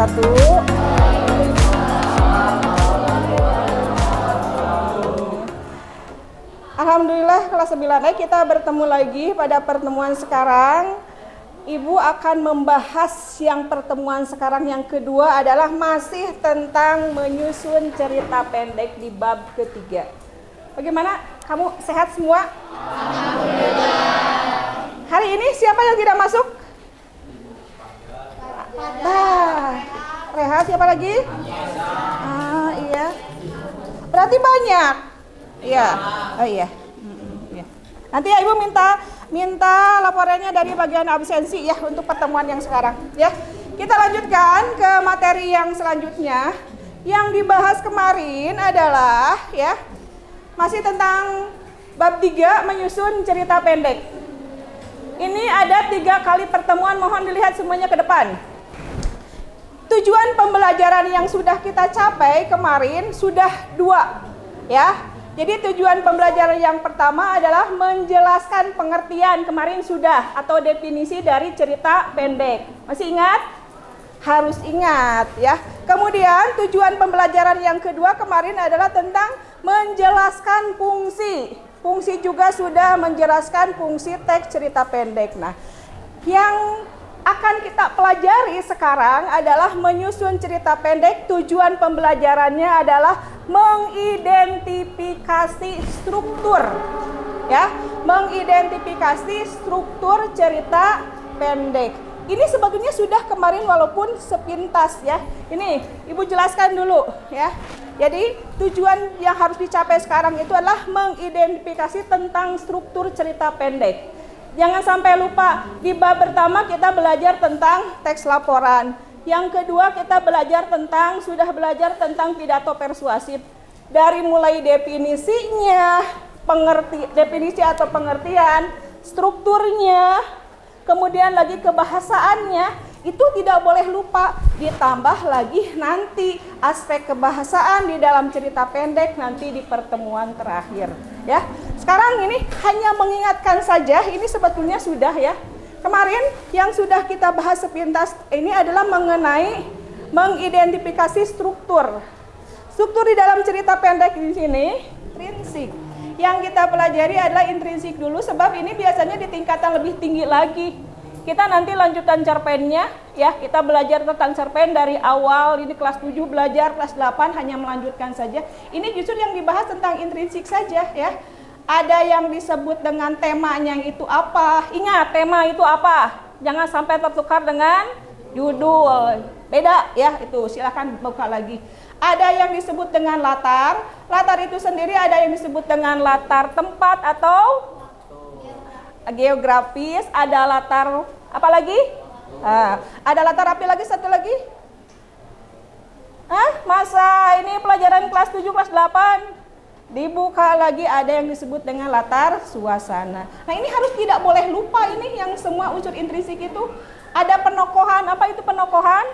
wabarakatuh. Alhamdulillah kelas 9 kita bertemu lagi pada pertemuan sekarang. Ibu akan membahas yang pertemuan sekarang yang kedua adalah masih tentang menyusun cerita pendek di bab ketiga. Bagaimana? Kamu sehat semua? Alhamdulillah. Hari ini siapa yang tidak masuk? Reha, siapa lagi? Iya. Berarti banyak. Iya. Oh iya. Iya. Nanti ya Ibu minta laporannya dari bagian absensi ya untuk pertemuan yang sekarang ya. Kita lanjutkan ke materi yang selanjutnya. Yang dibahas kemarin adalah ya masih tentang bab 3 menyusun cerita pendek. Ini ada 3 kali pertemuan, mohon dilihat semuanya ke depan. Tujuan pembelajaran yang sudah kita capai kemarin sudah 2 ya. Jadi tujuan pembelajaran yang pertama adalah menjelaskan pengertian, kemarin sudah, atau definisi dari cerita pendek. Masih ingat? Harus ingat ya. Kemudian tujuan pembelajaran yang kedua kemarin adalah tentang menjelaskan fungsi. Fungsi juga sudah menjelaskan fungsi teks cerita pendek. Nah, yang akan kita pelajari sekarang adalah menyusun cerita pendek. Tujuan pembelajarannya adalah mengidentifikasi struktur ya, mengidentifikasi struktur cerita pendek. Ini sebetulnya sudah kemarin walaupun sepintas ya. Ini Ibu jelaskan dulu ya. Jadi tujuan yang harus dicapai sekarang itu adalah mengidentifikasi tentang struktur cerita pendek. Jangan sampai lupa, di bab pertama kita belajar tentang teks laporan. Yang kedua kita sudah belajar tentang pidato persuasif. Dari mulai definisinya, definisi atau pengertian, strukturnya, kemudian lagi kebahasaannya, itu tidak boleh lupa. Ditambah lagi nanti aspek kebahasaan di dalam cerita pendek nanti di pertemuan terakhir ya. Sekarang ini hanya mengingatkan saja, ini sebetulnya sudah ya. Kemarin yang sudah kita bahas sepintas ini adalah mengenai mengidentifikasi struktur. Struktur di dalam cerita pendek di sini intrinsik. Yang kita pelajari adalah intrinsik dulu sebab ini biasanya di tingkatan lebih tinggi lagi. Kita nanti lanjutan cerpennya ya, kita belajar tentang cerpen dari awal, ini kelas 7 belajar, kelas 8 hanya melanjutkan saja. Ini justru yang dibahas tentang intrinsik saja ya. Ada yang disebut dengan temanya itu apa. Ingat, tema itu apa. Jangan sampai tertukar dengan judul. Beda ya, itu silakan buka lagi. Ada yang disebut dengan latar. Latar itu sendiri ada yang disebut dengan latar tempat atau geografis. Ada latar apa lagi? Ada latar apa lagi? Satu lagi? Masa ini pelajaran kelas 7, kelas 8 dibuka lagi, ada yang disebut dengan latar suasana. Nah ini harus tidak boleh lupa, ini yang semua unsur intrinsik itu. Ada penokohan, apa itu penokohan?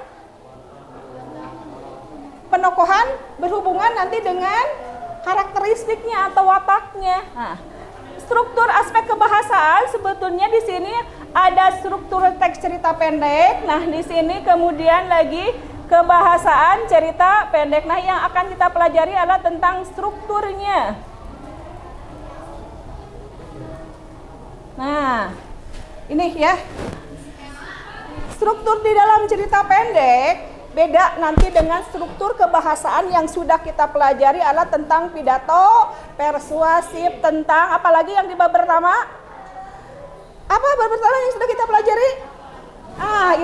Penokohan berhubungan nanti dengan karakteristiknya atau wataknya. Nah, struktur aspek kebahasaan sebetulnya di sini ada struktur teks cerita pendek. Nah di sini kemudian lagi kebahasaan cerita pendek. Nah, yang akan kita pelajari adalah tentang strukturnya. Nah, ini ya. Struktur di dalam cerita pendek beda nanti dengan struktur kebahasaan yang sudah kita pelajari adalah tentang pidato persuasif, tentang apalagi yang di bab pertama? Apa bab pertama yang sudah kita pelajari?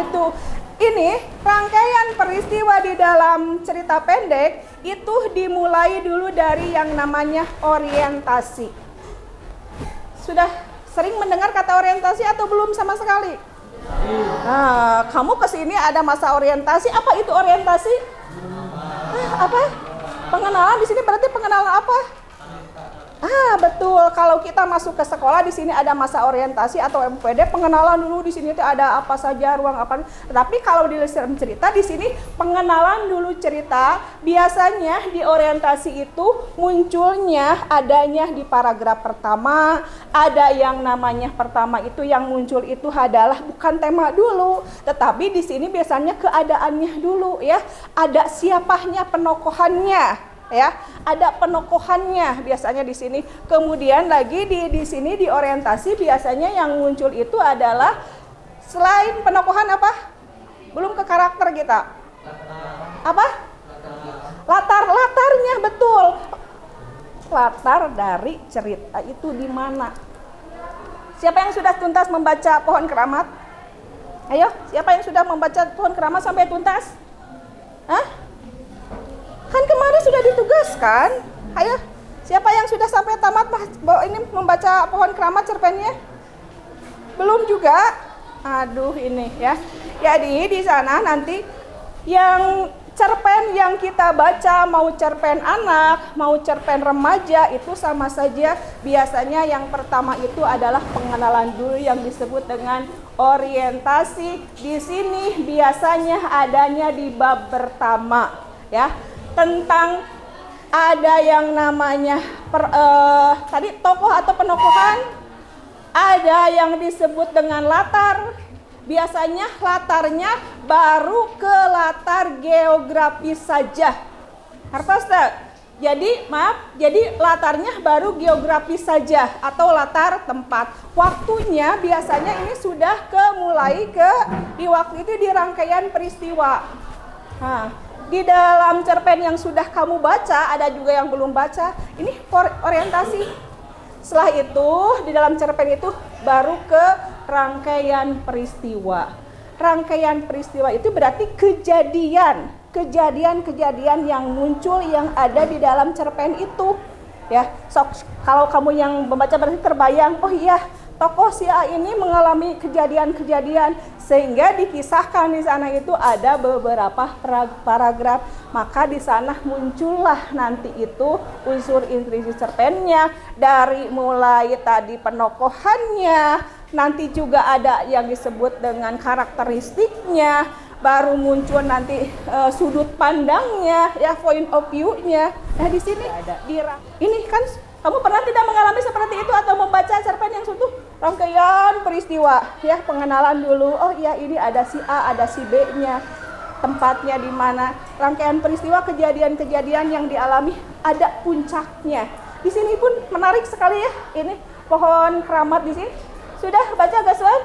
Itu. Ini rangkaian peristiwa di dalam cerita pendek itu dimulai dulu dari yang namanya orientasi. Sudah sering mendengar kata orientasi atau belum sama sekali? Nah, kamu kesini ada masa orientasi. Apa itu orientasi? Apa? Pengenalan di sini berarti pengenalan apa? Betul. Kalau kita masuk ke sekolah, di sini ada masa orientasi atau MPD, pengenalan dulu. Di sini tuh ada apa saja, ruang apa. Tapi kalau di lesson cerita, di sini pengenalan dulu cerita. Biasanya di orientasi itu munculnya adanya di paragraf pertama. Ada yang namanya pertama itu yang muncul itu adalah bukan tema dulu, tetapi di sini biasanya keadaannya dulu ya. Ada siapanya, penokohannya. Ya, ada penokohannya biasanya di sini. Kemudian lagi di sini di orientasi biasanya yang muncul itu adalah selain penokohan apa? Belum ke karakter kita. Apa? Latarnya betul. Latar dari cerita itu di mana? Siapa yang sudah tuntas membaca Pohon Keramat? Ayo, siapa yang sudah membaca Pohon Keramat sampai tuntas? Hah? Kan kemarin sudah ditugaskan. Ayo, siapa yang sudah sampai tamat ini membaca Pohon Keramat cerpennya? Belum juga? Aduh ini ya. Jadi di sana nanti yang cerpen yang kita baca, mau cerpen anak, mau cerpen remaja, itu sama saja. Biasanya yang pertama itu adalah pengenalan dulu yang disebut dengan orientasi. Di sini biasanya adanya di bab pertama ya. Tentang ada yang namanya tadi tokoh atau penokohan, ada yang disebut dengan latar. Biasanya latarnya baru ke latar geografis saja. Harpaster. Jadi jadi latarnya baru geografis saja atau latar tempat. Waktunya biasanya ini sudah mulai di waktu itu di rangkaian peristiwa. Nah, di dalam cerpen yang sudah kamu baca, ada juga yang belum baca. Ini orientasi. Setelah itu, di dalam cerpen itu baru ke rangkaian peristiwa. Rangkaian peristiwa itu berarti kejadian yang muncul yang ada di dalam cerpen itu. Ya, kalau kamu yang membaca berarti terbayang, oh iya, tokoh si A ini mengalami kejadian-kejadian sehingga dikisahkan di sana itu ada beberapa paragraf. Maka di sana muncullah nanti itu unsur intrisi cerpennya, dari mulai tadi penokohannya, nanti juga ada yang disebut dengan karakteristiknya, baru muncul nanti sudut pandangnya, ya point of view-nya. Nah di sini ini kan kamu pernah tidak mengalami seperti itu atau membaca cerpen yang sudah rangkaian peristiwa ya, pengenalan dulu. Oh iya, ini ada si A, ada si B-nya, tempatnya di mana, rangkaian peristiwa kejadian-kejadian yang dialami, ada puncaknya. Di sini pun menarik sekali ya. Ini Pohon Keramat di sini. Sudah baca gak Swan?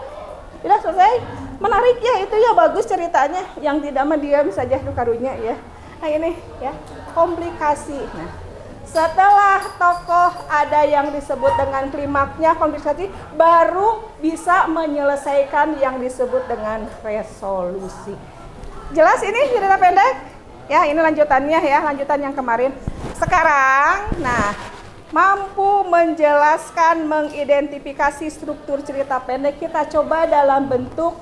Sudah selesai? Menarik ya, itu ya, bagus ceritanya. Yang tidak mendiam saja itu karunya ya. Nah ini ya, komplikasi. Nah, setelah tokoh ada yang disebut dengan klimaknya, komplikasi, baru bisa menyelesaikan yang disebut dengan resolusi. Jelas ini cerita pendek? Ya, ini lanjutannya ya, lanjutan yang kemarin. Sekarang, nah, mampu menjelaskan, mengidentifikasi struktur cerita pendek, kita coba dalam bentuk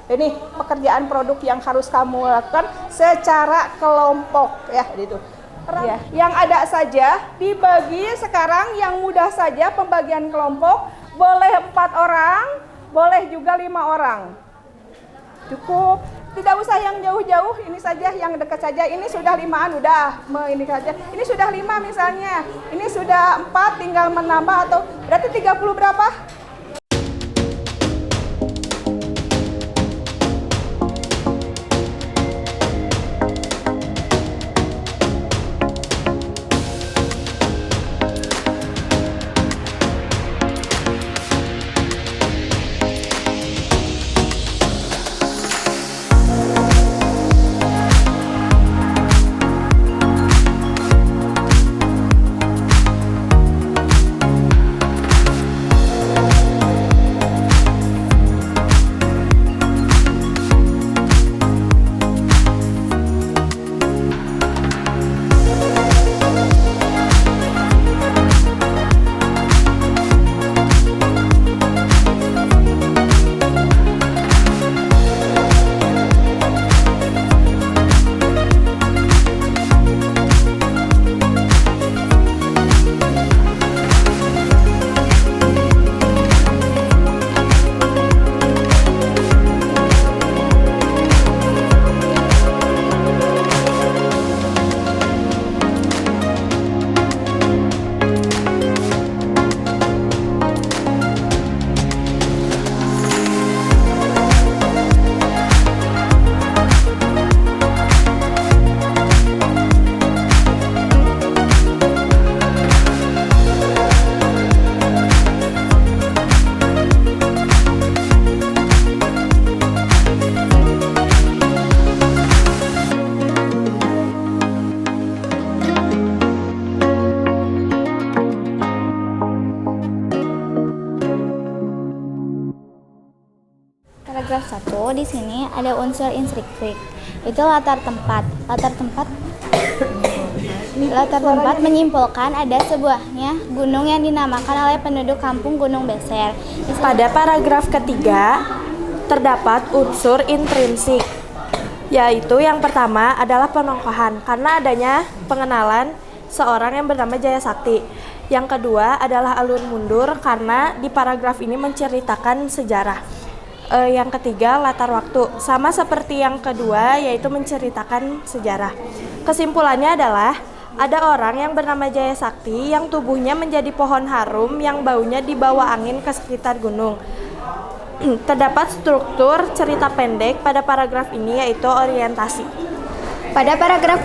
ini pekerjaan produk yang harus kamu lakukan secara kelompok ya, itu. Ya, yang ada saja dibagi sekarang yang mudah saja pembagian kelompok, boleh 4 orang, boleh juga 5 orang. Cukup, tidak usah yang jauh-jauh, ini saja yang dekat saja. Ini sudah 5-an, udah ini saja. Ini sudah 5 misalnya, ini sudah 4, tinggal menambah atau berarti 30 berapa? 1 di sini ada unsur intrinsik. Itu latar tempat. Latar tempat menyimpulkan ada sebuahnya gunung yang dinamakan oleh penduduk kampung Gunung Beser. Pada paragraf ketiga terdapat unsur intrinsik, yaitu yang pertama adalah penokohan karena adanya pengenalan seorang yang bernama Jaya Sakti. Yang kedua adalah alur mundur karena di paragraf ini menceritakan sejarah. Yang ketiga latar waktu, sama seperti yang kedua yaitu menceritakan sejarah. Kesimpulannya adalah ada orang yang bernama Jaya Sakti yang tubuhnya menjadi pohon harum yang baunya dibawa angin ke sekitar gunung. Terdapat struktur cerita pendek pada paragraf ini yaitu orientasi. Pada paragraf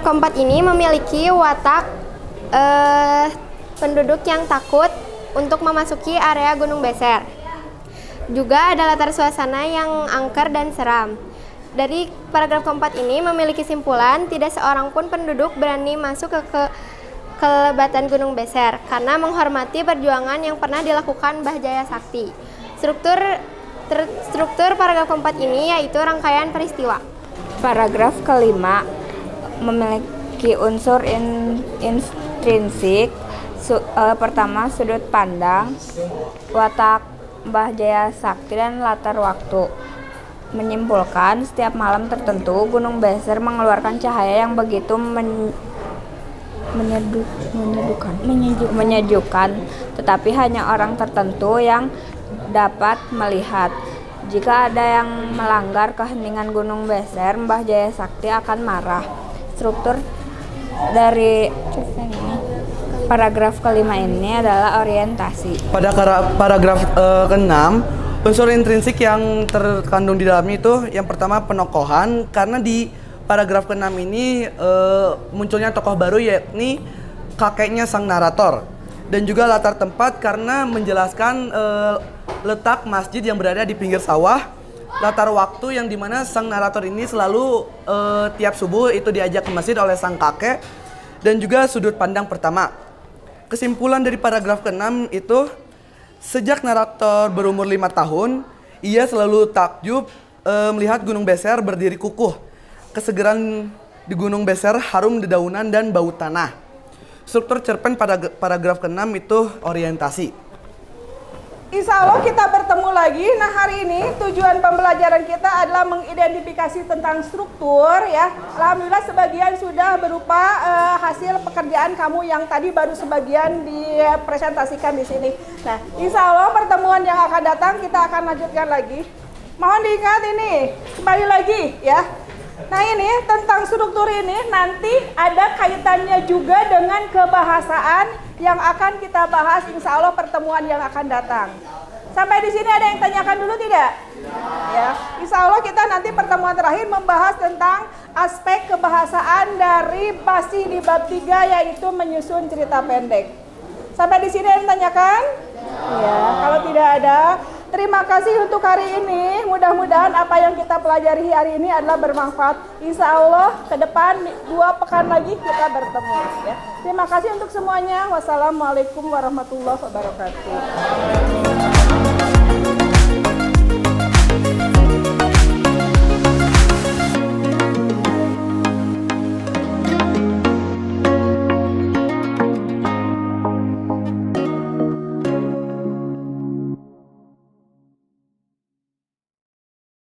keempat ini memiliki watak penduduk yang takut untuk memasuki area Gunung Beser. Juga ada latar suasana yang angker dan seram. Dari paragraf keempat ini memiliki kesimpulan tidak seorang pun penduduk berani masuk ke kelebatan Gunung Beser karena menghormati perjuangan yang pernah dilakukan Mbah Jaya Sakti. Struktur paragraf keempat ini yaitu rangkaian peristiwa. Paragraf kelima memiliki unsur intrinsik. Pertama, sudut pandang, watak Mbah Jaya Sakti dan latar waktu. Menyimpulkan setiap malam tertentu Gunung Beser mengeluarkan cahaya yang begitu menyejukkan, tetapi hanya orang tertentu yang dapat melihat. Jika ada yang melanggar keheningan Gunung Beser, Mbah Jaya Sakti akan marah. Struktur dari paragraf kelima ini adalah orientasi. Pada paragraf keenam, unsur intrinsik yang terkandung di dalamnya itu yang pertama penokohan, karena di paragraf keenam ini munculnya tokoh baru yakni kakeknya sang narator, dan juga latar tempat karena menjelaskan letak masjid yang berada di pinggir sawah, latar waktu yang dimana sang narator ini selalu tiap subuh itu diajak ke masjid oleh sang kakek, dan juga sudut pandang pertama. Kesimpulan dari paragraf ke-6 itu, sejak narator berumur 5 tahun, ia selalu takjub melihat Gunung Beser berdiri kukuh. Kesegeran di Gunung Beser harum dedaunan dan bau tanah. Struktur cerpen pada paragraf ke-6 itu orientasi. Insya Allah kita bertemu lagi. Nah, hari ini tujuan pembelajaran kita adalah mengidentifikasi tentang struktur ya. Alhamdulillah sebagian sudah berupa hasil pekerjaan kamu yang tadi baru sebagian dipresentasikan di sini. Nah, insya Allah pertemuan yang akan datang kita akan lanjutkan lagi. Mohon diingat ini, kembali lagi ya. Nah, ini tentang struktur ini nanti ada kaitannya juga dengan kebahasaan yang akan kita bahas insya Allah pertemuan yang akan datang. Sampai di sini ada yang tanyakan dulu tidak? Ya, insya Allah kita nanti pertemuan terakhir membahas tentang aspek kebahasaan dari basi di bab 3 yaitu menyusun cerita pendek. Sampai di sini ada yang tanyakan? Ya, kalau tidak ada, terima kasih untuk hari ini. Mudah-mudahan apa yang kita pelajari hari ini adalah bermanfaat. Insya Allah ke depan 2 pekan lagi kita bertemu. Ya. Terima kasih untuk semuanya. Wassalamualaikum warahmatullahi wabarakatuh.